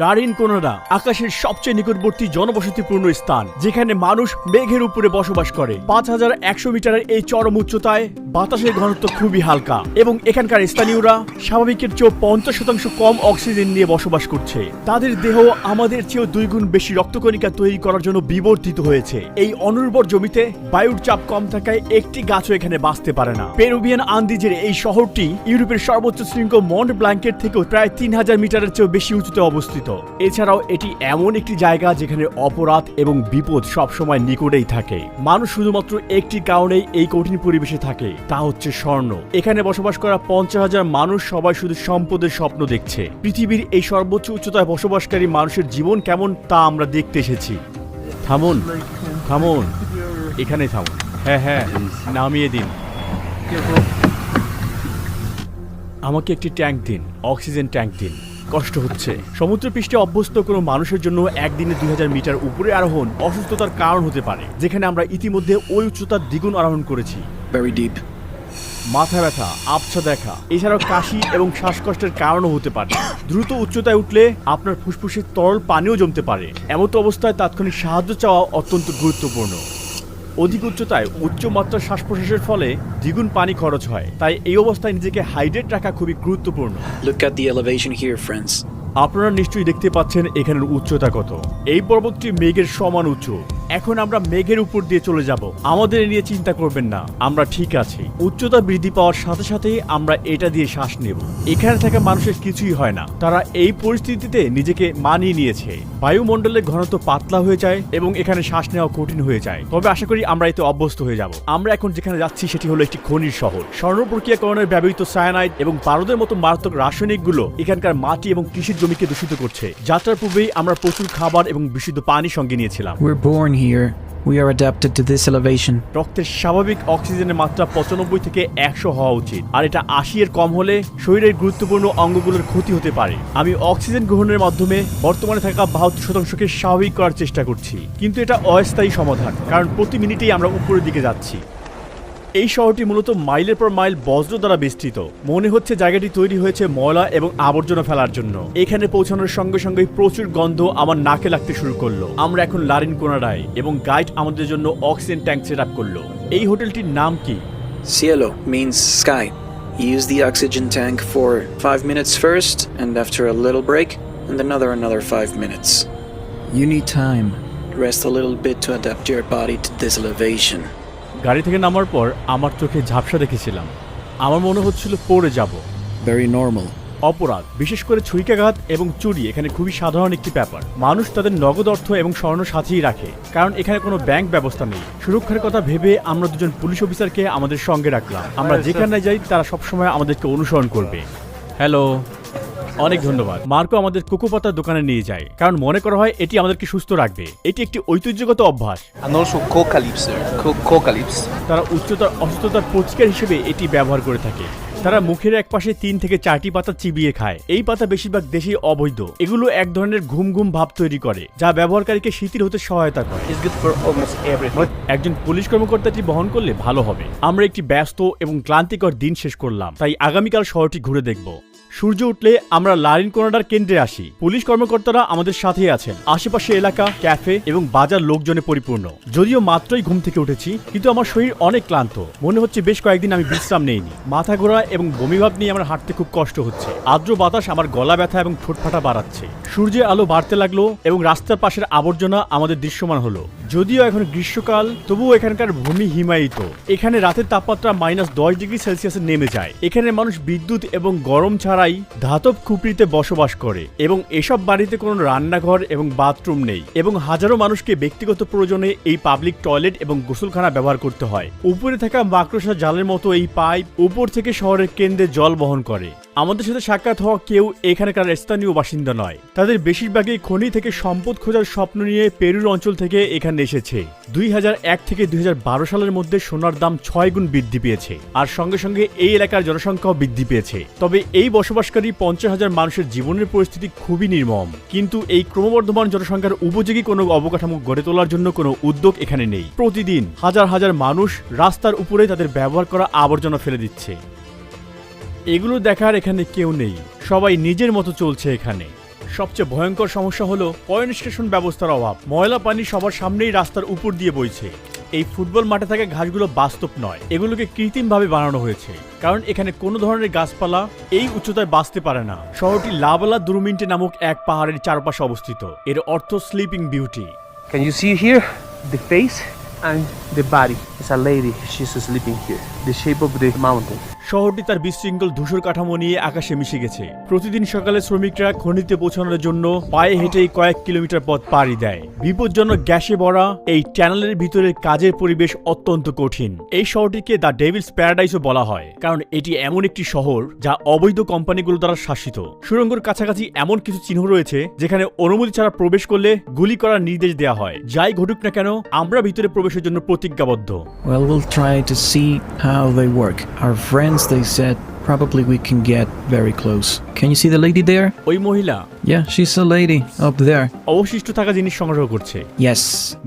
লারিন কোনাডা আকাশের সবচেয়ে নিকটবর্তী জনবসতিপূর্ণ স্থান, যেখানে মানুষ মেঘের উপরে বসবাস করে। 5100 মিটারের এই চরম উচ্চতায় বাতাসের ঘনত্ব খুবই হালকা এবং এখানকার স্থানীয়রা স্বাভাবিকের চেয়েও 50% কম অক্সিজেন নিয়ে বসবাস করছে। তাদের দেহ আমাদের চেয়েও 2 গুণ বেশি রক্তকণিকা তৈরি করার জন্য বিবর্তিত হয়েছে। এই অনুর্বর জমিতে বায়ুর চাপ কম থাকায় একটি গাছও এখানে বাঁচতে পারে না। পেরুভিয়ান আন্দিজের এই শহরটি ইউরোপের সর্বোচ্চ শৃঙ্গ মন্ট ব্ল্যাঙ্কের থেকেও প্রায় 3000 মিটারের চেয়েও বেশি উঁচুতে অবস্থিত। এছাড়াও এটি এমন একটি জায়গা যেখানে অপরাধ এবং বিপদ সবসময় নিকটেই থাকে। মানুষ শুধুমাত্র একটি কারণেই এই কঠিন পরিবেশে থাকে, তা হচ্ছে স্বর্ণ। এখানে বসবাস করা 50,000 মানুষ সবাই শুধু সম্পদের স্বপ্ন দেখছে। পৃথিবীর এই সর্বোচ্চ উচ্চতায় বসবাসকারী মানুষের জীবন কেমন তা আমরা দেখতে এসেছি। থামুন থামুন, এখানে থামুন। হ্যাঁ, নামিয়ে দিন। আমাকে একটি ট্যাঙ্ক দিন, অক্সিজেন ট্যাঙ্ক দিন। কষ্ট হচ্ছে। সমুদ্রপৃষ্ঠে অভ্যস্ত কোনো মানুষের জন্য একদিনে 2000 মিটার উপরে আরোহণ অসুস্থতার কারণ হতে পারে, যেখানে আমরা ইতিমধ্যে ওই উচ্চতার দ্বিগুণ আরোহণ করেছি। Very deep. মাথা ব্যথা, আবছা দেখা, এছাড়াও কাশি এবং শ্বাসকষ্টের কারণও হতে পারে। দ্রুত উচ্চতায় উঠলে আপনার ফুসফুসে তরল পানিও জমতে পারে। এমতো অবস্থায় তাৎক্ষণিক সাহায্য চাওয়া অত্যন্ত গুরুত্বপূর্ণ। অধিক উচ্চতায় উচ্চ মাত্রার শ্বাস প্রশ্বাসের ফলে দ্বিগুণ পানি খরচ হয়, তাই এই অবস্থায় নিজেকে হাইড্রেট রাখা খুবই গুরুত্বপূর্ণ। Look at the elevation here, friends. আপনারা নিশ্চয়ই দেখতে পাচ্ছেন এখানের উচ্চতা কত। এই পর্বতটি মেঘের সমান উঁচু। এখন আমরা মেঘের উপর দিয়ে চলে যাব। আমাদের এ নিয়ে চিন্তা করবেন না, আমরা ঠিক আছি। উচ্চতা বৃদ্ধি পাওয়ার সাথে সাথেই আমরা এটা দিয়ে শ্বাস নেব। এখানে থাকা মানুষের কিছুই হয় না, তারা এই পরিস্থিতিতে নিজেকে মানিয়ে নিয়েছে। বায়ুমণ্ডলের ঘনত্ব পাতলা হয়ে যায় এবং এখানে শ্বাস নেওয়া কঠিন হয়ে যায়, তবে আশা করি আমরা এতে অভ্যস্ত হয়ে যাব। আমরা এখন যেখানে যাচ্ছি সেটি হলো একটি খনির শহর। স্বর্ণ প্রক্রিয়াকরণের ব্যবহৃত সায়ানাইড এবং পারদের মতো মারাত্মক রাসায়নিকগুলো এখানকার মাটি এবং কৃষির জমিকে দূষিত করছে। যাত্রার পূর্বেই আমরা প্রচুর খাবার এবং বিশুদ্ধ পানি সঙ্গে নিয়েছিলাম। We're born here. We are adapted to this elevation. রক্তের স্বাভাবিক অক্সিজেনের মাত্রা 95 থেকে 100 হওয়া উচিত, আর এটা 80 এর কম হলে শরীরের গুরুত্বপূর্ণ অঙ্গগুলোর ক্ষতি হতে পারে। আমি অক্সিজেন গ্রহণের মাধ্যমে বর্তমানে থাকা 72%কে স্বাভাবিক করার চেষ্টা করছি, কিন্তু এটা অস্থায়ী সমাধান, কারণ প্রতি মিনিটেই আমরা উপরের দিকে যাচ্ছি। এই শহরটি মূলত মাইলের পর মাইল বজ্র দ্বারা বেষ্টিত। মনে হচ্ছে জায়গাটি তৈরি হয়েছে ময়লা এবং আবর্জনা ফেলার জন্য। এখানে পৌঁছানোর সঙ্গে সঙ্গেই প্রচুর গন্ধ আমার নাকে লাগতে শুরু করলো। আমরা এখন লারিন কোনাডায় এবং গাইড আমাদের জন্য অক্সিজেন ট্যাঙ্ক সেট আপ করলো। এই হোটেলটির নাম কি? Cielo means sky. You use the oxygen tank for 5 minutes first, and after a little break, and another 5 minutes. You need time. Rest a little bit to adapt your body to this elevation. গাড়ি থেকে নামার পর আমার চোখে ঝাপসা দেখেছিলাম। আমার মনে হচ্ছিল পড়ে যাব। Very normal. অপরাধ, বিশেষ করে ছুরিকাঘাত এবং চুরি এখানে খুবই সাধারণ একটি ব্যাপার। মানুষ তাদের নগদ অর্থ এবং স্বর্ণ সাথেই রাখে, কারণ এখানে কোনো ব্যাংক ব্যবস্থা নেই। সুরক্ষার কথা ভেবে আমরা দুজন পুলিশ অফিসারকে আমাদের সঙ্গে রাখলাম। আমরা যেখানে যাই তারা সবসময় আমাদেরকে অনুসরণ করবে। হ্যালো, অনেক ধন্যবাদ। মার্কো আমাদের কোকো পাতার দোকানে নিয়ে যায়, কারণ মনে করা হয় এটি আমাদেরকে সুস্থ রাখবে। এটি একটি ঐতিহ্যগত অভ্যাস। And also cocalypse. Cocalypse. তারা উচ্চতার অসুস্থতার প্রতিকার হিসেবে এটি ব্যবহার করে থাকে। তারা মুখের এক পাশে 3 থেকে 4টি পাতা চিবিয়ে খায়। এই পাতা বেশিরভাগ দেশেই অবৈধ। এগুলো এক ধরনের ঘুম ঘুম ভাব তৈরি করে, যা ব্যবহারকারীকে শিথিল হতে সহায়তা করে। It's good for almost everything. একজন পুলিশ কর্মকর্তাটি বহন করলে ভালো হবে। আমরা একটি ব্যস্ত এবং ক্লান্তিকর দিন শেষ করলাম, তাই আগামীকাল শহরটি ঘুরে দেখব। সূর্য উঠলে আমরা লারিন কোনাডার কেন্দ্রে আসি। পুলিশ কর্মকর্তারা আমাদের সাথেই আছেন। আশেপাশে এলাকা, ক্যাফে এবং বাজার লোকজনে পরিপূর্ণ। যদিও মাত্রই ঘুম থেকে উঠেছি, কিন্তু আমার শরীর অনেক ক্লান্ত। মনে হচ্ছে বেশ কয়েকদিন আমি বিশ্রাম নেইনি। মাথা ঘোরা এবং বমিভাব নিয়ে আমার হাঁটতে খুব কষ্ট হচ্ছে। আর্দ্র বাতাস আমার গলা ব্যথা এবং ঠোঁট ফাটা বাড়াচ্ছে। সূর্যের আলো বাড়তে লাগলো এবং রাস্তার পাশের আবর্জনা আমাদের দৃশ্যমান হলো। যদিও এখন গ্রীষ্মকাল, তবুও এখানকার ভূমি হিমায়িত। এখানে রাতের তাপমাত্রা -10 ডিগ্রি সেলসিয়াসে নেমে যায়। এখানে মানুষ বিদ্যুৎ এবং গরম ছাড়াই ধাতব খুপড়িতে বসবাস করে এবং এসব বাড়িতে কোনো রান্নাঘর এবং বাথরুম নেই, এবং হাজারো মানুষকে ব্যক্তিগত প্রয়োজনে এই পাবলিক টয়লেট এবং গোসলখানা ব্যবহার করতে হয়। উপরে থাকা মাকড়সা জালের মতো এই পাইপ উপর থেকে শহরের কেন্দ্রে জল বহন করে। আমাদের সাথে সাক্ষাৎ হওয়া কেউ এখানকার স্থানীয় বাসিন্দা নয়। তাদের বেশিরভাগই খনি থেকে সম্পদ খোঁজার স্বপ্ন নিয়ে পেরুর অঞ্চল থেকে এখানে এসেছে। 2001 থেকে 2012 সালের মধ্যে সোনার দাম 6 গুণ বৃদ্ধি পেয়েছে, আর সঙ্গে সঙ্গে এই এলাকার জনসংখ্যাও বৃদ্ধি পেয়েছে। তবে এই বসবাসকারী 50,000 মানুষের জীবনের পরিস্থিতি খুবই নির্মম। কিন্তু এই ক্রমবর্ধমান জনসংখ্যার উপযোগী কোনো অবকাঠামো গড়ে তোলার জন্য কোনো উদ্যোগ এখানে নেই। প্রতিদিন হাজার হাজার মানুষ রাস্তার উপরে তাদের ব্যবহার করা আবর্জনা ফেলে দিচ্ছে। এগুলো দেখার এখানে কেউ নেই। সবাই নিজের মতো চলছে এখানে। সবচেয়ে ভয়ঙ্কর সমস্যা হলো পয়ঃনিষ্কাশন ব্যবস্থার অভাব। ময়লা পানি সবার সামনেই রাস্তার উপর দিয়ে বইছে। এই ফুটবল মাঠে থাকা ঘাসগুলো বাস্তব নয়, এগুলোকে কৃত্রিমভাবে বানানো হয়েছে, কারণ এখানে কোনো ধরনের গাছপালা এই উচ্চতায় বাঁচতে পারে না। শহরটি লাবালা দুরুমিন্টে নামক এক পাহাড়ের চারপাশে অবস্থিত। এর অর্থ sleeping beauty. Can you see here the face and the body? It's a lady. She's sleeping here. The shape of the mountain. শহরটি তার বিশৃঙ্খল ধূসর কাঠামো নিয়ে আকাশে মিশে গেছে। প্রতিদিন সকালে শ্রমিকরা খনিতে পৌঁছানোর জন্য পায়ে হেঁটেই কয়েক কিলোমিটার পথ পাড়ি দেয়। বিপজ্জনক গ্যাসে ভরা এই টানেলের ভিতরে কাজের পরিবেশ অত্যন্ত কঠিন। এই শহরটিকে দ্য ডেভিলস প্যারাডাইসও বলা হয়, কারণ এটি এমন একটি শহর যা অবৈধ কোম্পানিগুলো দ্বারা শাসিত। সুড়ঙ্গের কাছাকাছি এমন কিছু চিহ্ন রয়েছে যেখানে অনুমতি ছাড়া প্রবেশ করলে গুলি করার নির্দেশ দেওয়া হয়। যাই ঘটুক না কেন, আমরা ভিতরে প্রবেশের জন্য প্রতিজ্ঞাবদ্ধ। Well, we'll try to see how they work. Our friends, they said, probably we can get very close. Can you see the lady there? ওই মহিলা Yeah, she's a lady up there. অবশিষ্ট থাকা জিনিস সংগ্রহ করছে। Yes.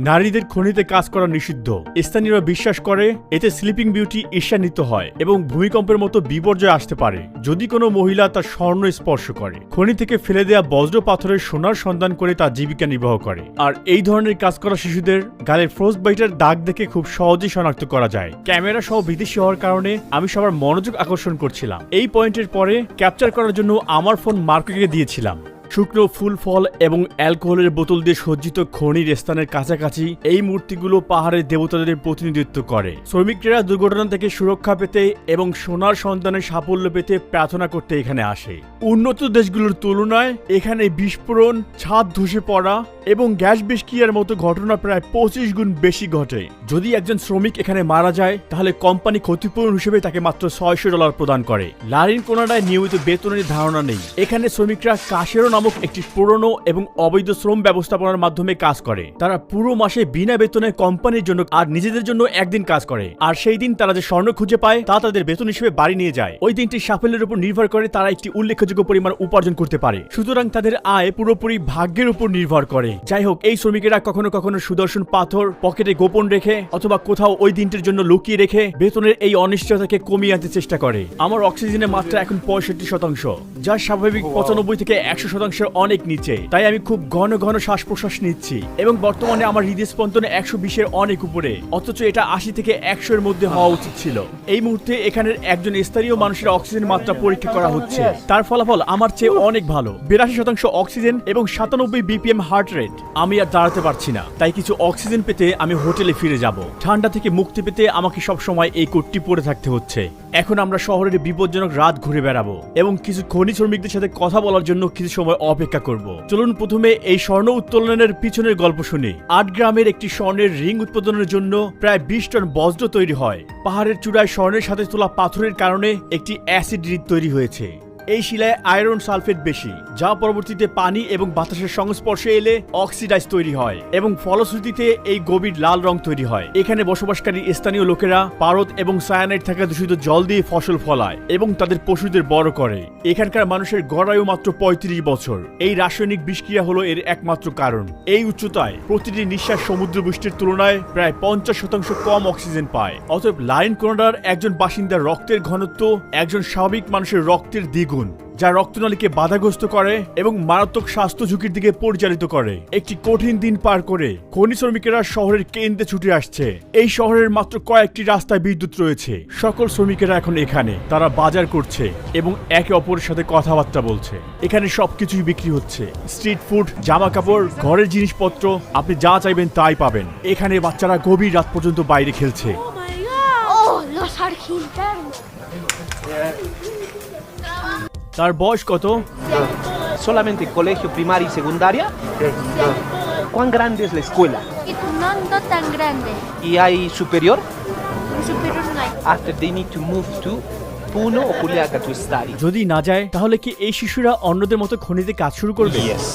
নারীদের খনিতে কাজ করা নিষিদ্ধ। স্থানীয়রা বিশ্বাস করে এতে স্লিপিং বিউটি ঈর্ষান্বিত হয় এবং ভূমিকম্পের মতো বিপর্যয় আসতে পারে যদি কোনো মহিলা তার স্বর্ণ স্পর্শ করে। খনি থেকে ফেলে দেয়া বজ্র পাথরের সোনার সন্ধান করে তার জীবিকা নির্বাহ করে। আর এই ধরনের কাজ করা শিশুদের গালের ফ্রস্ট বাইটের দাগ দেখে খুব সহজেই শনাক্ত করা যায়। ক্যামেরা সহ বিদেশি হওয়ার কারণে আমি সবার মনোযোগ আকর্ষণ করছিলাম। এই পয়েন্টের পরে ক্যাপচার করার জন্য আমার ফোন মার্কোকে দিয়েছিলাম। শুকনো ফুল ফল এবং অ্যালকোহলের বোতল দিয়ে সজ্জিত খনির স্থানের কাছাকাছি এই মূর্তিগুলো পাহাড়ের দেবতাদের প্রতিনিধিত্ব করে। শ্রমিকরা দুর্ঘটনা থেকে সুরক্ষা পেতে এবং সোনার সন্তানের সাফল্য পেতে প্রার্থনা করতে এখানে আসে। উন্নত দেশগুলোর তুলনায় এখানে বিস্ফোরণ, ছাদ ধসে পড়া এবং গ্যাস বিস্ক্রিয়ার মতো ঘটনা প্রায় 25 গুণ বেশি ঘটে। যদি একজন শ্রমিক এখানে মারা যায় তাহলে কোম্পানি ক্ষতিপূরণ হিসেবে তাকে মাত্র $600 প্রদান করে। লারিন কোনাডায় নিয়মিত বেতনের ধারণা নেই। এখানে শ্রমিকরা কাশেরো নামক একটি পুরনো এবং অবৈধ শ্রম ব্যবস্থাপনার মাধ্যমে কাজ করে। তারা পুরো মাসে বিনা বেতনে কোম্পানির জন্য আর নিজেদের জন্য একদিন কাজ করে, আর সেই দিন তারা যে স্বর্ণ খুঁজে পায় তা তাদের বেতন হিসেবে বাড়ি নিয়ে যায়। ওই দিনটি সাফল্যের উপর নির্ভর করে তারা একটি উল্লেখযোগ্য পরিমাণ উপার্জন করতে পারে, সুতরাং তাদের আয় পুরোপুরি ভাগ্যের উপর নির্ভর করে। যাই হোক, এই শ্রমিকেরা কখনো কখনো সুদর্শন পাথর পকেটে গোপন রেখে অথবা কোথাও ওই দিনটির জন্য লুকিয়ে রেখে বেতনের এই অনিশ্চয়তাকে কমিয়ে আনতে চেষ্টা করে। আমার অক্সিজেনের মাত্রা এখন 65%, যা স্বাভাবিক 95 থেকে 100% অনেক নিচে। তাই আমি খুব ঘন ঘন শ্বাস প্রশ্বাস নিচ্ছি এবং বর্তমানে আমার হৃদস্পন্দন 120-এর অনেক উপরে, অথচ এটা 80 থেকে 100 এর মধ্যে হওয়া উচিত ছিল। এই মুহূর্তে এখানের একজন স্থানীয় মানুষের অক্সিজেন মাত্রা পরীক্ষা করা হচ্ছে। তার ফলাফল আমার চেয়ে অনেক ভালো, 82% অক্সিজেন এবং 97 BPM হার্ট রেট। আমি আর দাঁড়াতে পারছি না, তাই কিছু অক্সিজেন পেতে আমি হোটেলে ফিরে যাব। ঠান্ডা থেকে মুক্তি পেতে আমাকে সবসময় এই কোটটি পরে থাকতে হচ্ছে। এখন আমরা শহরের বিপজ্জনক রাত ঘুরে বেড়াবো এবং কিছু খনি শ্রমিকদের সাথে কথা বলার জন্য কিছু সময় অপেক্ষা করব। চলুন প্রথমে এই স্বর্ণ উত্তোলনের পিছনের গল্প শুনি। 8 গ্রামের একটি স্বর্ণের রিং উৎপাদনের জন্য প্রায় 20 টন বজ্র তৈরি হয়। পাহাড়ের চূড়ায় স্বর্ণের সাথে তোলা পাথরের কারণে একটি অ্যাসিড হ্রদ তৈরি হয়েছে। এই শিলায় আয়রন সালফেট বেশি, যা পরবর্তীতে পানি এবং বাতাসের সংস্পর্শে এলে অক্সিডাইজ তৈরি হয় এবং ফলশ্রুতিতে এই গভীর লাল রং তৈরি হয়। এখানে বসবাসকারী স্থানীয় লোকেরা পারদ এবং সায়ানাইড থাকা দূষিত জল দিয়ে ফসল ফলায় এবং তাদের পশুদের বড় করে। এখানকার মানুষের গড় আয়ু মাত্র 35 বছর। এই রাসায়নিক বিষক্রিয়া হলো এর একমাত্র কারণ। এই উচ্চতায় প্রতিটি নিঃশ্বাস সমুদ্র বৃষ্টির তুলনায় প্রায় 50% কম অক্সিজেন পায়। অতএব লারিন কোনাডার একজন বাসিন্দার রক্তের ঘনত্ব একজন স্বাভাবিক মানুষের রক্তের দ্বিগুণ, যা রক্তনালীকে বাধাগ্রস্ত করে এবং মারাত্মক স্বাস্থ্য ঝুঁকির দিকে পরিচালিত করে। একটি কঠিন দিন পার করে খনি শ্রমিকেরা শহরের কেন্দ্রে ছুটে আসছে। এই শহরের মাত্র কয়েকটি রাস্তায় বিদ্যুৎ রয়েছে। সকল শ্রমিকেরা এখন এখানে, তারা বাজার করছে এবং একে অপরের সাথে কথাবার্তা বলছে। এখানে সবকিছুই বিক্রি হচ্ছে, স্ট্রিট ফুড, জামা কাপড়, ঘরের জিনিসপত্র, আপনি যা চাইবেন তাই পাবেন। এখানে বাচ্চারা গভীর রাত পর্যন্ত বাইরে খেলছে। Oh my god! Oh, los argentinos. তার বয়স কত? Solamente colegio primaria y secundaria. ¿Cuán grande es la escuela? No tan grande. ¿Y hay superior? Superior no hay. After they need to move to Puno o Juliaca to study. যদি না যায় তাহলে কি এই শিশুরা অন্যদের মতো খনিতে কাজ শুরু করবে? Yes.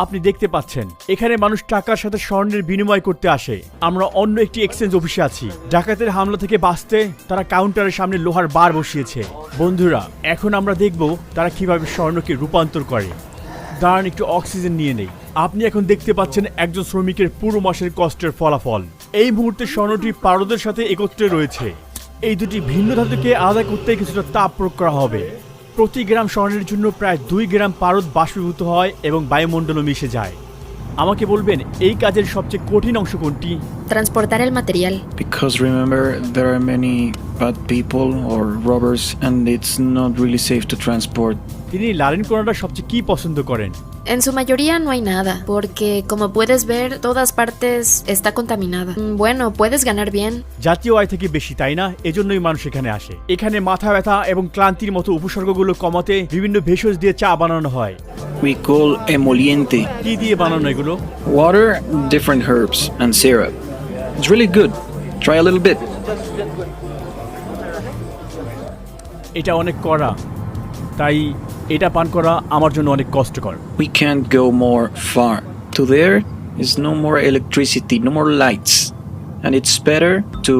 আপনি দেখতে পাচ্ছেন এখানে মানুষ টাকার সাথে স্বর্ণের বিনিময় করতে আসে। আমরা অন্য একটি এক্সচেঞ্জ অফিসে আছি। ডাকাতের হামলা থেকে বাঁচতে তারা কাউন্টারের সামনে লোহার বার বসিয়েছে। বন্ধুরা, এখন আমরা দেখব তারা কিভাবে স্বর্ণকে রূপান্তর করে। দাঁড়ান, একটু অক্সিজেন নিয়ে নেই। আপনি এখন দেখতে পাচ্ছেন একজন শ্রমিকের পুরো মাসের কষ্টের ফলাফল। এই মুহূর্তে স্বর্ণটি পারদের সাথে একত্রে রয়েছে। এই দুটি ভিন্ন ধাতুকে আলাদা করতে কিছুটা তাপ প্রয়োগ করা হবে। প্রতি গ্রাম স্বর্ণের জন্য প্রায় 2 গ্রাম পারদ বাষ্পীভূত হয় এবং বায়ুমণ্ডলে মিশে যায়। আমাকে বলবেন এই কাজের সবচেয়ে কঠিন অংশ কোনটি? Transportar el material. Because remember, there are many bad people or robbers, and it's not really safe to transport. তিনি লারেন কোনাডার সবচেয়ে কি পছন্দ করেন? En su mayoría no hay nada, porque como puedes ver, todas partes está contaminada. Bueno, puedes ganar bien. জাতীয় আয় থেকে বেশি, তাই না? এজন্যই মানুষ এখানে আসে। এখানে মাথা ব্যথা এবং ক্লান্তির মতো উপসর্গগুলো কমাতে বিভিন্ন ভেষজ দিয়ে চা বানানো হয়। We call emoliente. কি দিয়ে বানানো এগুলো? Water, different herbs, and syrup. It's really good. Try a little bit. এটা অনেক কড়া, তাই এটা পান করা আমার জন্য অনেক কষ্টকর। We can't go more far. To there is no more electricity, no more lights. And it's better to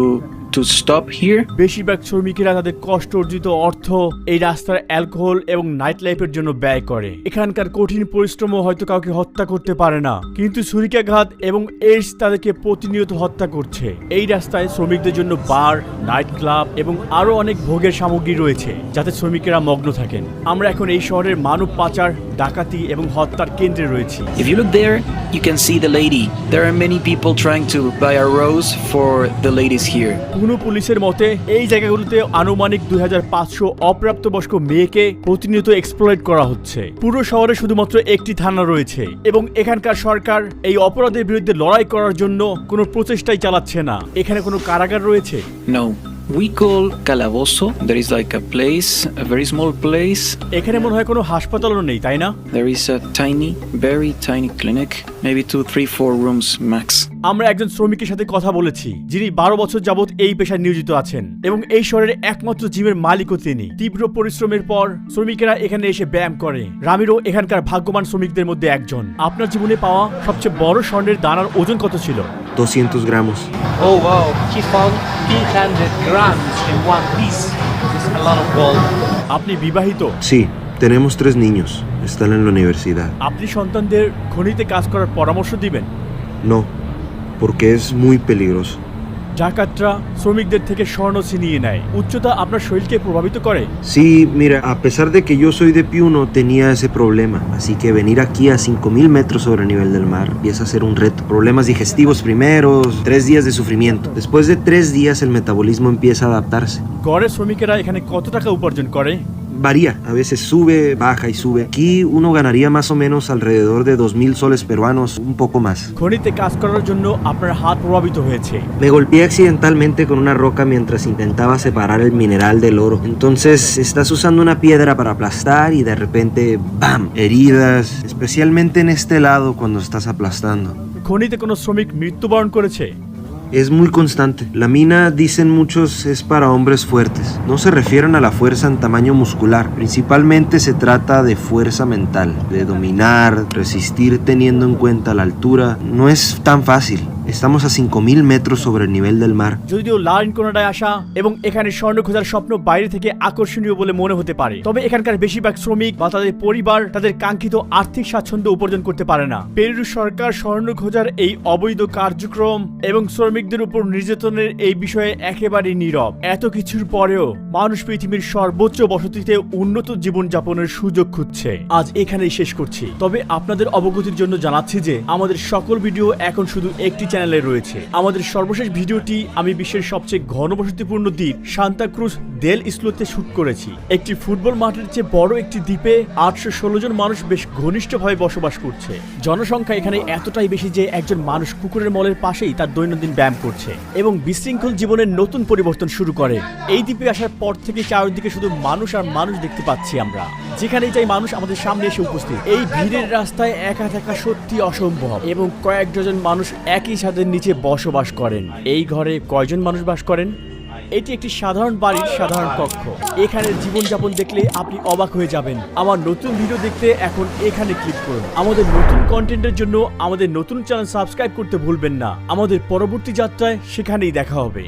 stop here. বেশিরভাগ শ্রমিকেরা তাদের কষ্ট অর্জিত অর্থ এই রাস্তার অ্যালকোহল এবং নাইট লাইফের জন্য ব্যয় করে। এখানকার কঠিন পরিশ্রমও হয়তো কাউকে হত্যা করতে পারে না, কিন্তু ছুরিকাঘাত এবং এইডস তাদেরকে প্রতিনিয়ত হত্যা করছে। এই রাস্তায় শ্রমিকদের জন্য বার, নাইট ক্লাব এবং আরো অনেক ভোগের সামগ্রী রয়েছে যাতে শ্রমিকেরা মগ্ন থাকেন। আমরা এখন এই শহরের মানব পাচার, ডাকাতি এবং হত্যার কেন্দ্রে রয়েছি। If you look there, you can see the lady. There are many people trying to buy a rose for the ladies here. পুনঃ পুলিশের মতে এই জায়গাগুলোতে আনুমানিক 2500 অপ্রাপ্তবয়স্ক মেয়েকে প্রতিনিয়ত এক্সপ্লয়েট করা হচ্ছে। পুরো শহরে শুধুমাত্র একটি থানা রয়েছে এবং এখানকার সরকার এই অপরাধের বিরুদ্ধে লড়াই করার জন্য কোনো প্রচেষ্টাই চালাচ্ছে না। এখানে কোনো কারাগার রয়েছে? No. We call Calabozo. There is like a place, a very small place. এখানে মনে হয় কোনো হাসপাতালও নেই, তাই না? There is a tiny, very tiny clinic. Maybe 2, 3, 4 rooms max. আমরা একজন শ্রমিকের সাথে কথা বলেছি যিনি 12 বছর যাবত এই পেশায় নিয়োজিত আছেন এবং এই শহরের একমাত্র জিমের মালিকও তিনি। তীব্র পরিশ্রমের পর শ্রমিকেরা এখানে এসে ব্যায়াম করে। রামিরো এখানকার ভাগ্যবান শ্রমিকদের মধ্যে একজন। আপনার জীবনে পাওয়া সবচেয়ে বড় স্বর্ণের দানার ওজন কত ছিল? 200 gramos. Oh wow, he found 300 grams in one piece. It's a lot of gold. আপনি বিবাহিত? Sí, tenemos 3 niños. Están en la universidad. আপনি সন্তানদের খনিতে কাজ করার পরামর্শ দিবেন? No, porque es muy peligroso. ডাকাতরা শ্রমিকদের থেকে স্বর্ণ ছিনিয়ে নেয়। উচ্চতা আপনার শরীরকে প্রভাবিত করে? Sí, mira, a pesar de que yo soy de Piuno, tenía ese problema. Así que venir aquí a 5000 metros sobre el nivel del mar empieza a ser un reto. Problemas digestivos primeros, 3 días de sufrimiento. Después de 3 días el metabolismo empieza a adaptarse. গড়ে শ্রমিকেরা এখানে কত টাকা উপার্জন করে? Varía, a veces sube, baja y sube. Aquí uno ganaría más o menos alrededor de 2000 soles peruanos, un poco más. খনিতে কাজ করার জন্য আপনার হাত প্রভাবিত হয়েছে। Me golpeé accidentalmente con una roca mientras intentaba separar el mineral del oro. Entonces estás usando una piedra para aplastar y de repente ¡bam! Heridas, especialmente en este lado cuando estás aplastando. খনিতে কোনো শ্রমিক মৃত্যুবরণ করেছে? Es muy constante. La mina, dicen muchos, es para hombres fuertes. No se refieren a la fuerza en tamaño muscular. Principalmente se trata de fuerza mental, de dominar, resistir teniendo en cuenta la altura. No es tan fácil. Estamos a 5000 metros sobre el nivel del mar. যদিও লারেন কোনাডায় আসা এবং এখানে স্বর্ণ খোঁজার স্বপ্ন বাইরে থেকে আকর্ষণীয় বলে মনে হতে পারে, তবে এখানকার বেশিরভাগ শ্রমিক বা তাদের পরিবার তাদের কাঙ্ক্ষিত আর্থিক স্বাচ্ছন্দ্য উপার্জন করতে পারে না। পেরু সরকার স্বর্ণ খোঁজার এই অবৈধ কার্যক্রম এবং শ্রমিকদের উপর নির্যাতনের এই বিষয়ে একেবারেই নীরব। এত কিছুর পরেও মানুষ পৃথিবীর সর্বোচ্চ বসতিতে উন্নত জীবনযাপনের সুযোগ খুঁজছে। আজ এখানেই শেষ করছি, তবে আপনাদের অবগতির জন্য জানাচ্ছি যে আমাদের সকল ভিডিও এখন শুধু একটি চ্যানেলে রয়েছে। আমাদের সর্বশেষ ভিডিওটি আমি বিশ্বের সবচেয়ে ঘনবসতিপূর্ণ দ্বীপ সান্তা ক্রুজ দেল ইসলোতে শুট করেছি। একটি ফুটবল মাঠের চেয়ে বড় একটি দ্বীপে 816 জন মানুষ বেশ ঘনিষ্ঠভাবে বসবাস করছে। জনসংখ্যা এখানে এতটাই বেশি যে একজন মানুষ কুকুরের মলের পাশেই তার দৈনন্দিন ব্যায়াম করছে এবং বিশৃঙ্খল জীবনের নতুন পরিবর্তন শুরু করে। এই দ্বীপে আসার পর থেকে চারিদিকে শুধু মানুষ আর মানুষ দেখতে পাচ্ছি আমরা। যেখানেই যাই মানুষ আমাদের সামনে এসে উপস্থিত। এই ভিড়ের রাস্তায় একা থাকা সত্যি অসম্ভব এবং কয়েক ডজন মানুষ একই ছাদের নিচে বসবাস করেন। এই ঘরে কয়জন মানুষ বাস করেন? এটি একটি সাধারণ বাড়ির সাধারণ কক্ষ। এখানে জীবনযাপন দেখলে আপনি অবাক হয়ে যাবেন। আমার নতুন ভিডিও দেখতে এখন এখানে ক্লিক করুন। আমাদের নতুন কন্টেন্টের জন্য আমাদের নতুন চ্যানেল সাবস্ক্রাইব করতে ভুলবেন না। আমাদের পরবর্তী যাত্রায় সেখানেই দেখা হবে।